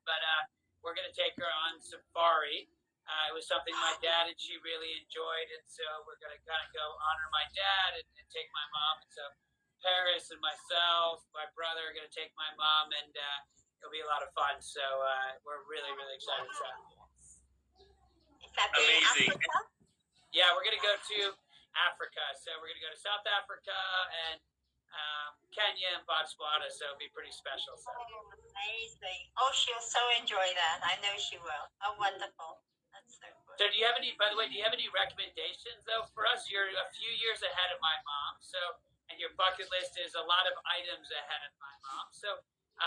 but we're going to take her on safari. It was something my dad and she really enjoyed, and so we're going to kind of go honor my dad and take my mom. And so Paris and myself, my brother are going to take my mom, and it'll be a lot of fun. So we're really, really excited. So. Is that amazing? Yeah, we're going to go to Africa. So we're going to go to South Africa and Kenya and Botswana. So it'll be pretty special. So. Oh, amazing. Oh, she'll so enjoy that. I know she will. Oh, wonderful. That's so good. So do you have any, by the way, do you have any recommendations though for us? You're a few years ahead of my mom. So, and your bucket list is a lot of items ahead of my mom. So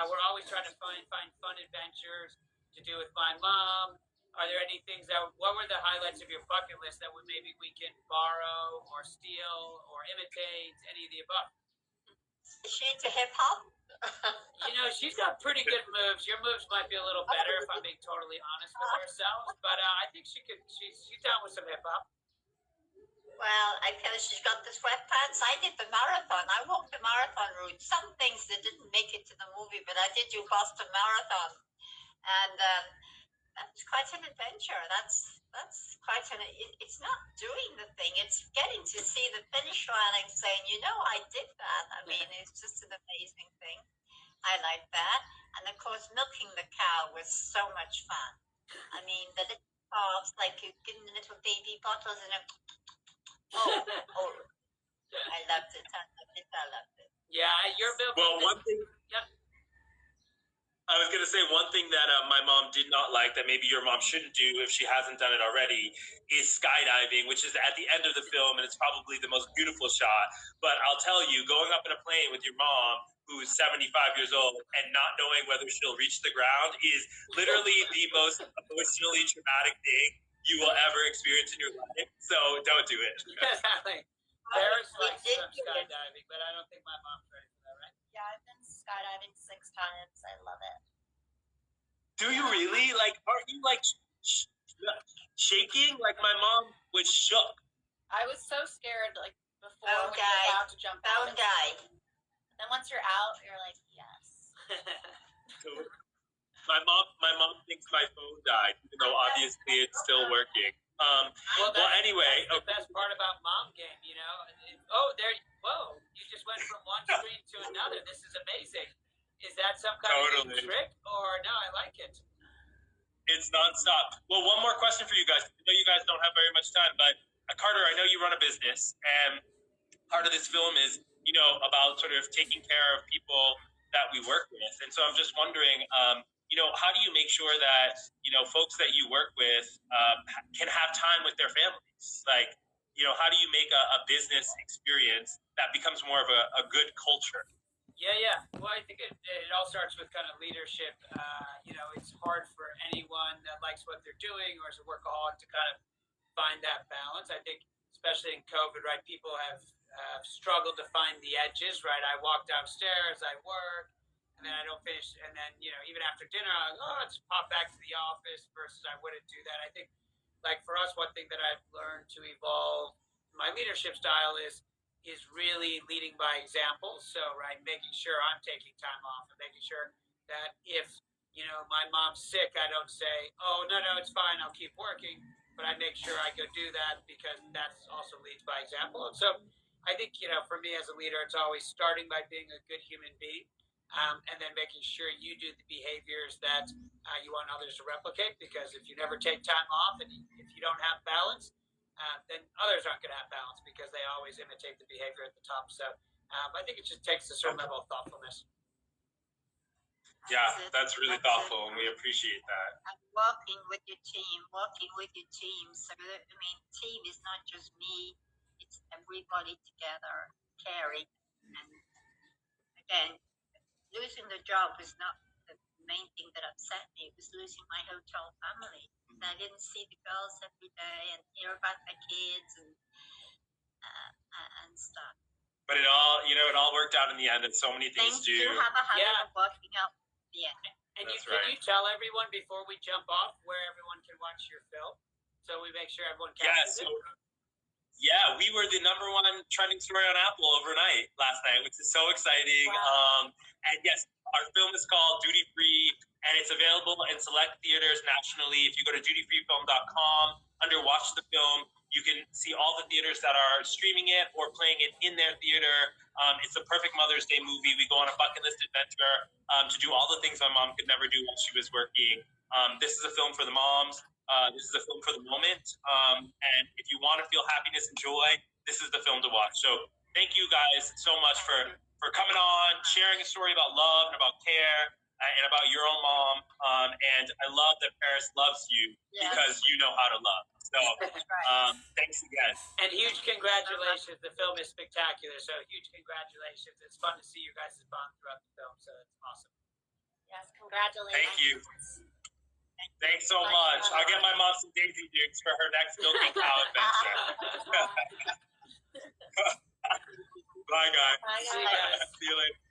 we're always trying to find fun adventures to do with my mom. Are there any things what were the highlights of your bucket list that maybe we can borrow or steal or imitate, any of the above? Is she into hip hop? She's got pretty good moves. Your moves might be a little better if I'm being totally honest with ourselves, but I think she's down with some hip hop. Well, I feel she's got the sweatpants. I did the marathon. I walked the marathon route. Some things that didn't make it to the movie, but I did do Boston Marathon, and that's quite an adventure. That's quite it's not doing the thing, it's getting to see the finish line and saying, I did that. I mean, it's just an amazing thing. I like that. And of course, milking the cow was so much fun. I mean, the little calves, like you give them little baby bottles and I loved it. I loved it. Yeah, you're milking. Well, one thing. Yep. I was going to say one thing that my mom did not like that maybe your mom shouldn't do if she hasn't done it already is skydiving, which is at the end of the film, and it's probably the most beautiful shot. But I'll tell you, going up in a plane with your mom, who's 75 years old, and not knowing whether she'll reach the ground is literally the most emotionally traumatic thing you will ever experience in your life. So don't do it. Exactly. Paris likes some skydiving, but I don't think my mom's ready for that, right? Yeah, I've been skydiving 6 times. I love it. Do you really? Like, aren't you like shaking? Like my mom was shook. I was so scared, like before when you were about to jump out. Then once you're out, you're like, yes. My mom thinks my phone died, even though obviously it's still working. Well, anyway, that's the best part about Mom Game, Whoa! You just went from one screen to another. This is amazing. Is that some kind of trick, or no? I like it. It's nonstop. Well, one more question for you guys. I know you guys don't have very much time, but Carter, I know you run a business, and part of this film is, about sort of taking care of people that we work with, and so I'm just wondering, how do you make sure that folks that you work with can have time with their families? Like, how do you make a business experience that becomes more of a good culture? Yeah. Well, I think it all starts with kind of leadership. It's hard for anyone that likes what they're doing or is a workaholic to kind of find that balance. I think, especially in COVID, right, people have struggled to find the edges, right? I walk downstairs, I work, and then I don't finish. And then, even after dinner, let's pop back to the office versus I wouldn't do that. I think, like for us, one thing that I've learned to evolve my leadership style is really leading by example. So, right, making sure I'm taking time off and making sure that if, my mom's sick, I don't say, oh, no, it's fine, I'll keep working. But I make sure I go do that because that also leads by example. And so I think, for me as a leader, it's always starting by being a good human being. And then making sure you do the behaviors that you want others to replicate. Because if you never take time off and if you don't have balance, then others aren't going to have balance because they always imitate the behavior at the top. So I think it just takes a certain level of thoughtfulness. Yeah, that's really thoughtful, and we appreciate that. And working with your team. So, team is not just me. It's everybody together, caring. And again, losing the job was not the main thing that upset me. It was losing my hotel family. And I didn't see the girls every day and hear about their kids and stuff. But it all worked out in the end, and so many things do. You have a habit of working out. Yeah. And can you tell everyone before we jump off where everyone can watch your film? So we make sure everyone catches it. Yeah, we were the #1 trending story on Apple overnight last night, which is so exciting. Wow. And yes, our film is called Duty Free and it's available in select theaters nationally. If you go to dutyfreefilm.com, under Watch the Film, you can see all the theaters that are streaming it or playing it in their theater. It's a perfect Mother's Day movie. We go on a bucket list adventure to do all the things my mom could never do while she was working. This is a film for the moms. This is a film for the moment. And if you want to feel happiness and joy, this is the film to watch. So thank you guys so much for coming on, sharing a story about love and about care and about your own mom. And I love that Paris loves you because you know how to love. So thanks again. And huge congratulations. The film is spectacular. So huge congratulations. It's fun to see your guys' bond throughout the film. So it's awesome. Yes, congratulations. Thank you. Thanks so much. I'll get my mom some Daisy Dukes for her next milking cow adventure. Bye, guys. Bye, See you guys. guys. See you later.